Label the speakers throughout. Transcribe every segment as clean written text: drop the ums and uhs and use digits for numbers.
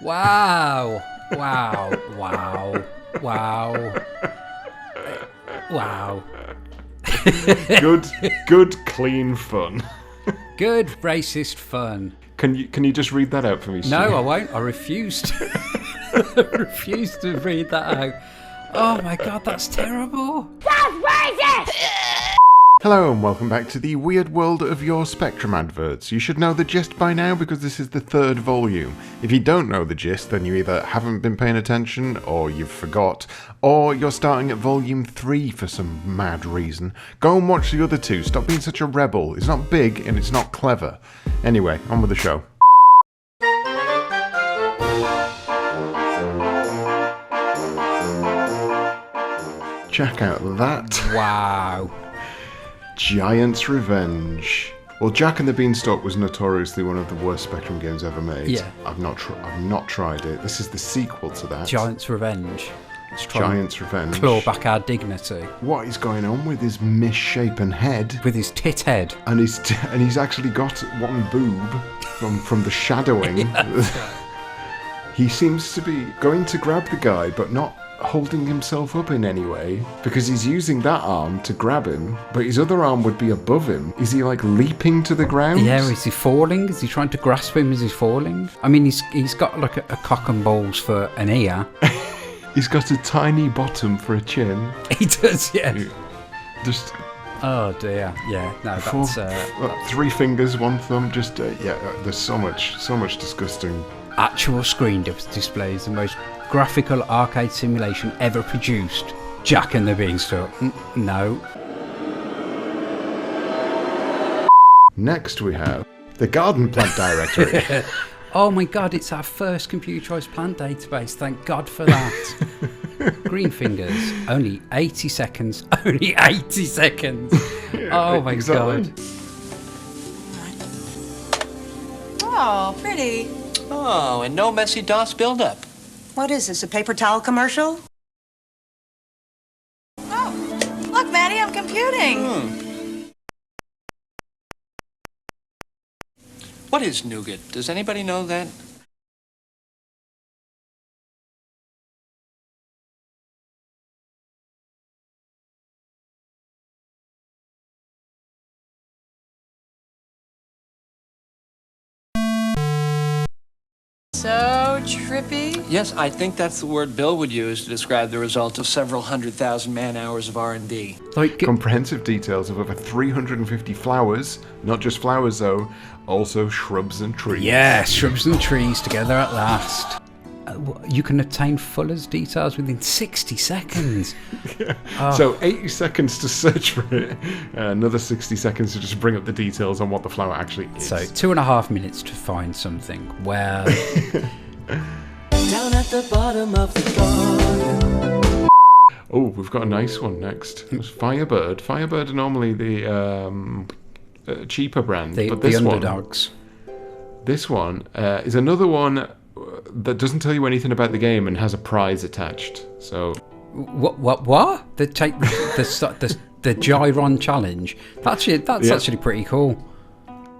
Speaker 1: Wow. Wow. Wow. Wow. Wow.
Speaker 2: Good, clean fun.
Speaker 1: Good racist fun.
Speaker 2: Can you just read that out for me, Stu?
Speaker 1: No, I won't. I refuse to. I refuse to read that out. Oh my god, that's terrible.
Speaker 3: That's racist!
Speaker 2: Hello and welcome back to the weird world of your Spectrum adverts. You should know the gist by now because this is the third volume. If you don't know the gist, then you either haven't been paying attention, or you've forgot, or you're starting at volume 3 for some mad reason. Go and watch the other two. Stop being such a rebel. It's not big and it's not clever. Anyway, on with the show. Check out that.
Speaker 1: Wow.
Speaker 2: Giant's Revenge. Well, Jack and the Beanstalk was notoriously one of the worst Spectrum games ever made.
Speaker 1: Yeah.
Speaker 2: I've not tried it. This is the sequel to that.
Speaker 1: Giant's Revenge.
Speaker 2: Giant's Revenge.
Speaker 1: Claw back our dignity.
Speaker 2: What is going on with his misshapen head?
Speaker 1: With his tit head.
Speaker 2: And he's actually got one boob from the shadowing.
Speaker 1: Yeah.
Speaker 2: He seems to be going to grab the guy, but not holding himself up in any way, because he's using that arm to grab him, but his other arm would be above him. Is he like leaping to the ground?
Speaker 1: Yeah, is he falling? Is he trying to grasp him as he's falling? I mean, he's got like a cock and balls for an ear.
Speaker 2: He's got a tiny bottom for a chin.
Speaker 1: He does, yeah.
Speaker 2: Just...
Speaker 1: Oh dear, yeah. No, that's...
Speaker 2: 3 fingers, 1 thumb, just... there's so much disgusting...
Speaker 1: Actual screen displays, the most graphical arcade simulation ever produced. Jack and the Beanstalk. No.
Speaker 2: Next we have the Garden Plant Directory.
Speaker 1: Oh my god, it's our first computerized plant database. Thank God for that. Green fingers. Only 80 seconds. Only 80 seconds. Oh my god.
Speaker 4: Oh, pretty.
Speaker 5: Oh, and no messy DOS buildup.
Speaker 4: What is this, a paper towel commercial? Oh, look, Maddie, I'm computing.
Speaker 5: What is nougat? Does anybody know that?
Speaker 4: So trippy.
Speaker 5: Yes, I think that's the word Bill would use to describe the result of several 100,000 man-hours of R&D.
Speaker 1: Like
Speaker 2: comprehensive details of over 350 flowers, not just flowers though, also shrubs and trees.
Speaker 1: Yeah, shrubs and trees together at last. You can obtain Fuller's details within 60 seconds.
Speaker 2: Yeah.
Speaker 1: Oh.
Speaker 2: So 80 seconds to search for it, another 60 seconds to just bring up the details on what the flower actually is.
Speaker 1: So 2.5 minutes to find something. Well...
Speaker 5: Down at the bottom of the garden.
Speaker 2: Oh, we've got a nice one next. It's Firebird. Firebird are normally the cheaper brand, but this
Speaker 1: the underdogs.
Speaker 2: This one is another one that doesn't tell you anything about the game and has a prize attached. So
Speaker 1: what? The Gyron challenge. That's actually pretty cool.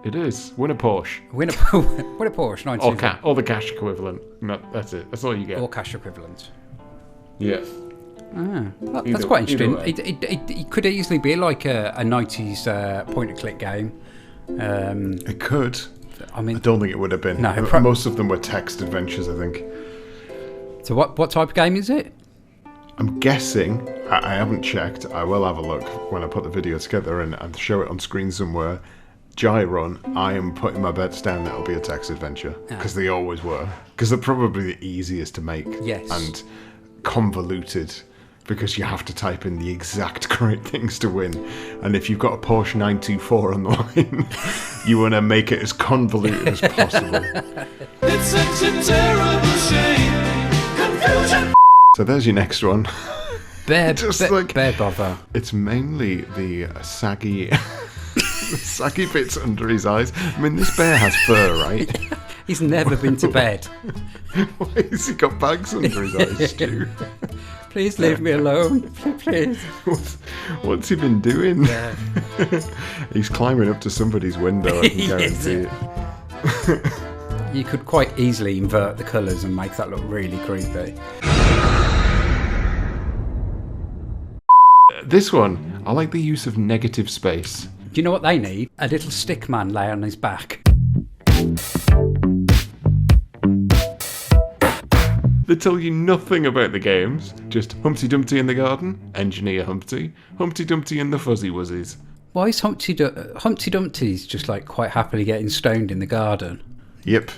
Speaker 2: It is. Win a Porsche.
Speaker 1: Win a Porsche. 19...
Speaker 2: Or the cash equivalent. No, that's it. That's all you get.
Speaker 1: Or cash equivalent.
Speaker 2: Yeah.
Speaker 1: That's quite interesting. It could easily be like a 90s point-and-click game.
Speaker 2: It could.
Speaker 1: I mean,
Speaker 2: I don't think it would have been.
Speaker 1: No,
Speaker 2: most of them were text adventures, I think.
Speaker 1: So what type of game is it?
Speaker 2: I'm guessing. I haven't checked. I will have a look when I put the video together and show it on screen somewhere. Gyron, I am putting my bets down that it'll be a text adventure, because they always were. Because they're probably the easiest to make.
Speaker 1: Yes.
Speaker 2: And convoluted, because you have to type in the exact correct things to win. And if you've got a Porsche 924 on the line, you want to make it as convoluted as possible.
Speaker 6: It's such a terrible shame. Confusion.
Speaker 2: So there's your next one.
Speaker 1: Bear Bovver.
Speaker 2: It's mainly the saggy... saggy bits under his eyes. I mean, this bear has fur, right?
Speaker 1: He's never been to bed.
Speaker 2: Why has he got bags under his eyes, Stu?
Speaker 1: Please leave me alone. Please.
Speaker 2: What's he been doing?
Speaker 1: Yeah.
Speaker 2: He's climbing up to somebody's window, I can guarantee it.
Speaker 1: You could quite easily invert the colours and make that look really creepy.
Speaker 2: This one, I like the use of negative space.
Speaker 1: Do you know what they need? A little stick man lay on his back.
Speaker 2: They tell you nothing about the games. Just Humpty Dumpty in the garden, engineer Humpty, Humpty Dumpty and the Fuzzy Wuzzies.
Speaker 1: Why is Humpty Dumpty's just like quite happily getting stoned in the garden?
Speaker 2: Yep.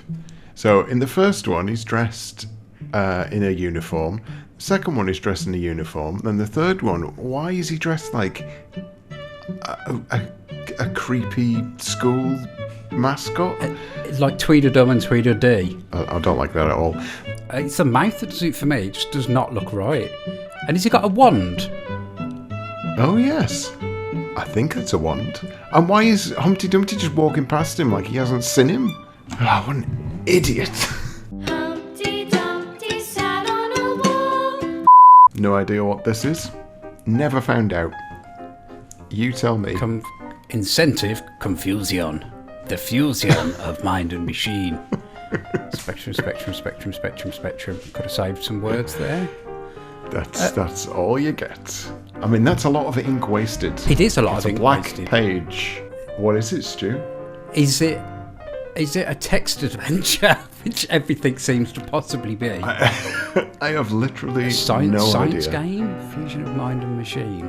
Speaker 2: So in the first one, he's dressed in a uniform. The second one, he's dressed in a uniform. Then the third one, why is he dressed like a creepy school mascot?
Speaker 1: It's like Tweedledum and Tweedledee.
Speaker 2: I don't like that at all.
Speaker 1: It's the mouth that does it for me. It just does not look right. And has he got a wand?
Speaker 2: Oh yes, I think it's a wand. And why is Humpty Dumpty just walking past him like he hasn't seen him? Oh, what an idiot.
Speaker 6: Humpty Dumpty sat on a wall.
Speaker 2: No idea what this is. Never found out. You tell me.
Speaker 1: Incentive Confuzion. The fusion of mind and machine. Spectrum. Could have saved some words there.
Speaker 2: That's all you get. I mean, that's a lot of ink wasted.
Speaker 1: It is a lot of ink
Speaker 2: black
Speaker 1: wasted.
Speaker 2: Page. What is it, Stu?
Speaker 1: Is it a text adventure, which everything seems to possibly be?
Speaker 2: I have literally
Speaker 1: Science
Speaker 2: idea.
Speaker 1: game? Fusion of mind and machine.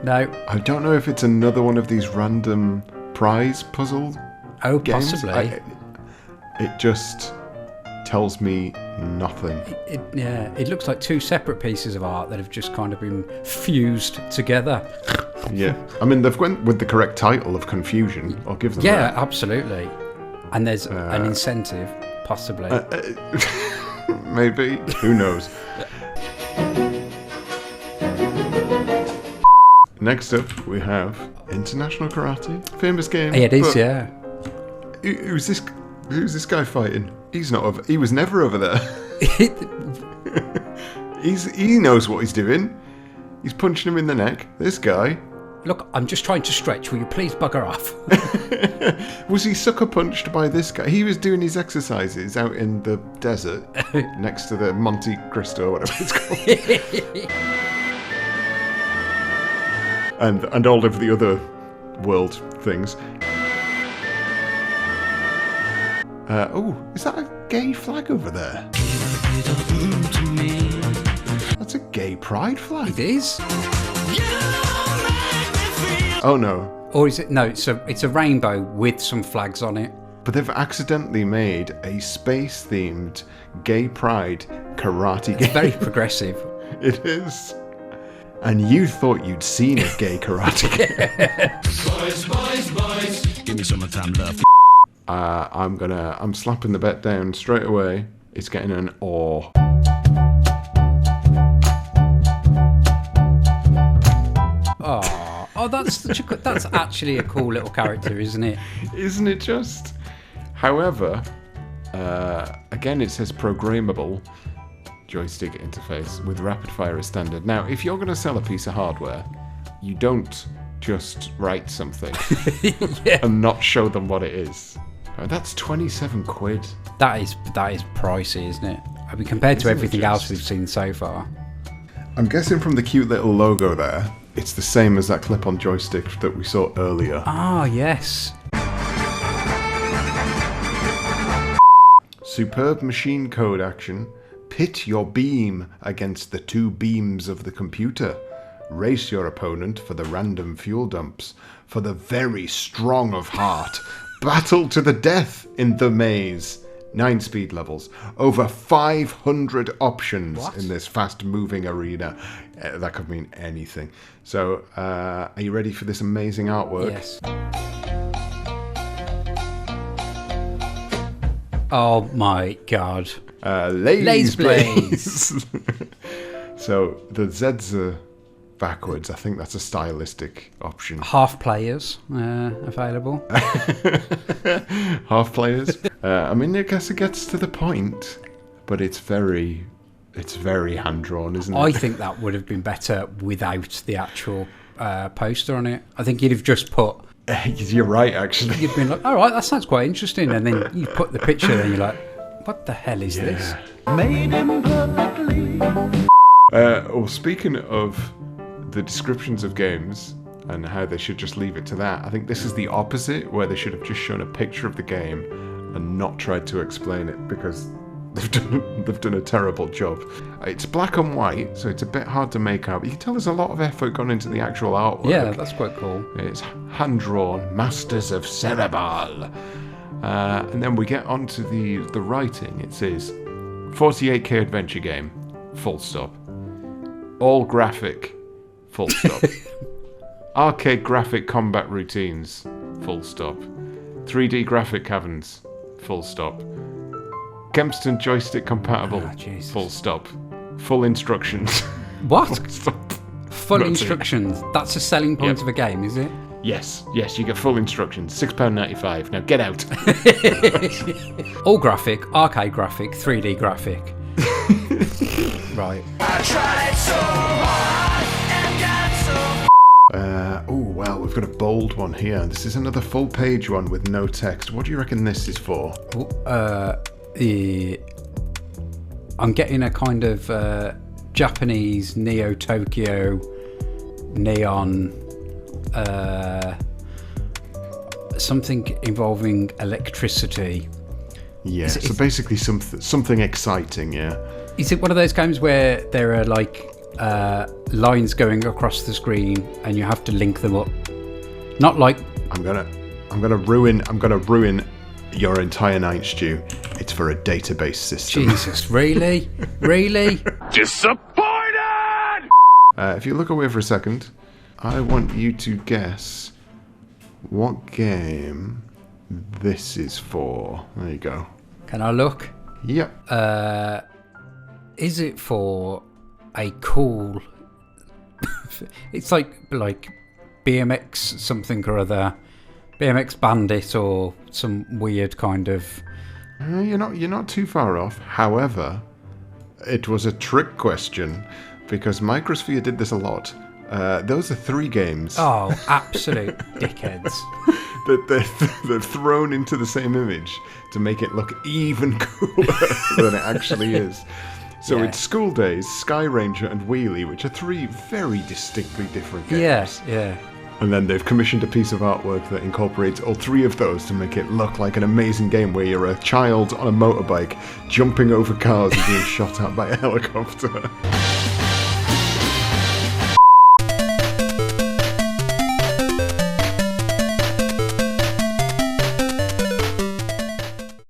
Speaker 1: No.
Speaker 2: I don't know if it's another one of these random prize puzzle games.
Speaker 1: Possibly.
Speaker 2: It just tells me nothing.
Speaker 1: It looks like two separate pieces of art that have just kind of been fused together.
Speaker 2: Yeah, I mean, they've went with the correct title of Confusion. I'll give them
Speaker 1: Yeah,
Speaker 2: that.
Speaker 1: absolutely. And there's an incentive, possibly.
Speaker 2: Maybe. Who knows? Next up, we have International Karate. Famous game.
Speaker 1: Yeah, it is,
Speaker 2: but
Speaker 1: yeah.
Speaker 2: Who's this guy fighting? He's not. He was never over there. He knows what he's doing. He's punching him in the neck. This guy.
Speaker 1: Look, I'm just trying to stretch. Will you please bugger off?
Speaker 2: Was he sucker punched by this guy? He was doing his exercises out in the desert next to the Monte Cristo, whatever it's called. and all of the other world things. Is that a gay flag over there? That's a gay pride flag.
Speaker 1: It is?
Speaker 2: Oh no.
Speaker 1: Or is it? No, it's a rainbow with some flags on it.
Speaker 2: But they've accidentally made a space-themed gay pride karate game.
Speaker 1: Very progressive.
Speaker 2: It is. And you thought you'd seen a gay karate game.
Speaker 3: Boys, give me some of time love.
Speaker 2: I'm slapping the bet down straight away. It's getting an awe.
Speaker 1: Oh, that's actually a cool little character, isn't it?
Speaker 2: Isn't it just? However, again it says programmable joystick interface with rapid fire as standard. Now, if you're going to sell a piece of hardware, you don't just write something and not show them what it is. Oh, that's 27 quid.
Speaker 1: That is pricey, isn't it? I mean, compared to everything else we've seen so far.
Speaker 2: I'm guessing from the cute little logo there, it's the same as that clip-on joystick that we saw earlier.
Speaker 1: Ah, yes.
Speaker 2: Superb machine code action. Pit your beam against the two beams of the computer. Race your opponent for the random fuel dumps. For the very strong of heart. Battle to the death in the maze. 9 speed levels. Over 500 options in this fast-moving arena. That could mean anything. So, are you ready for this amazing artwork?
Speaker 1: Yes. Oh my god.
Speaker 2: Laze
Speaker 1: Blaze.
Speaker 2: Blaze. So, the Z's are backwards. I think that's a stylistic option.
Speaker 1: Half players available.
Speaker 2: Half players. I mean, I guess it gets to the point, but it's very hand-drawn, isn't it?
Speaker 1: I think that would have been better without the actual poster on it. I think you'd have just put
Speaker 2: You're right, actually.
Speaker 1: You've been like, all right, that sounds quite interesting, and then you put the picture and you're like, what the hell is this?
Speaker 2: Well, speaking of the descriptions of games and how they should just leave it to that, I think this is the opposite, where they should have just shown a picture of the game and not tried to explain it, because they've done a terrible job. It's black and white, so it's a bit hard to make out. But you can tell there's a lot of effort gone into the actual artwork.
Speaker 1: Yeah, that's quite cool.
Speaker 2: It's hand-drawn, Masters of Serebal. And then we get onto the writing. It says, 48K adventure game, full stop. All graphic, full stop. Arcade graphic combat routines, full stop. 3D graphic caverns, full stop. Kempston joystick compatible, full stop. Full instructions.
Speaker 1: What?
Speaker 2: Full stop.
Speaker 1: Full
Speaker 2: That's
Speaker 1: instructions. That's a selling point of a game, is it?
Speaker 2: Yes, you get full instructions. £6.95. Now get out.
Speaker 1: All graphic, arcade graphic, 3D graphic. Right.
Speaker 2: Well, we've got a bold one here. This is another full page one with no text. What do you reckon this is for?
Speaker 1: I'm getting a kind of Japanese Neo Tokyo neon something involving electricity.
Speaker 2: Yeah, so basically something exciting, yeah.
Speaker 1: Is it one of those games where there are like lines going across the screen and you have to link them up? Not like
Speaker 2: I'm gonna ruin your entire night, Stu. It's for a database system.
Speaker 1: Jesus, really? Really?
Speaker 3: Disappointed!
Speaker 2: If you look away for a second, I want you to guess what game this is for. There you go.
Speaker 1: Can I look?
Speaker 2: Yep.
Speaker 1: Is it for a cool... it's like BMX something or other, BMX Bandit or some weird kind of...
Speaker 2: You're not too far off. However, it was a trick question because Microsphere did this a lot. Those are 3 games.
Speaker 1: Oh, absolute dickheads.
Speaker 2: that they're thrown into the same image to make it look even cooler than it actually is. So
Speaker 1: Yeah.
Speaker 2: it's School Days, Sky Ranger, and Wheelie, which are 3 very distinctly different games.
Speaker 1: Yes, yeah.
Speaker 2: And then they've commissioned a piece of artwork that incorporates all 3 of those to make it look like an amazing game where you're a child on a motorbike jumping over cars and being shot at by a helicopter.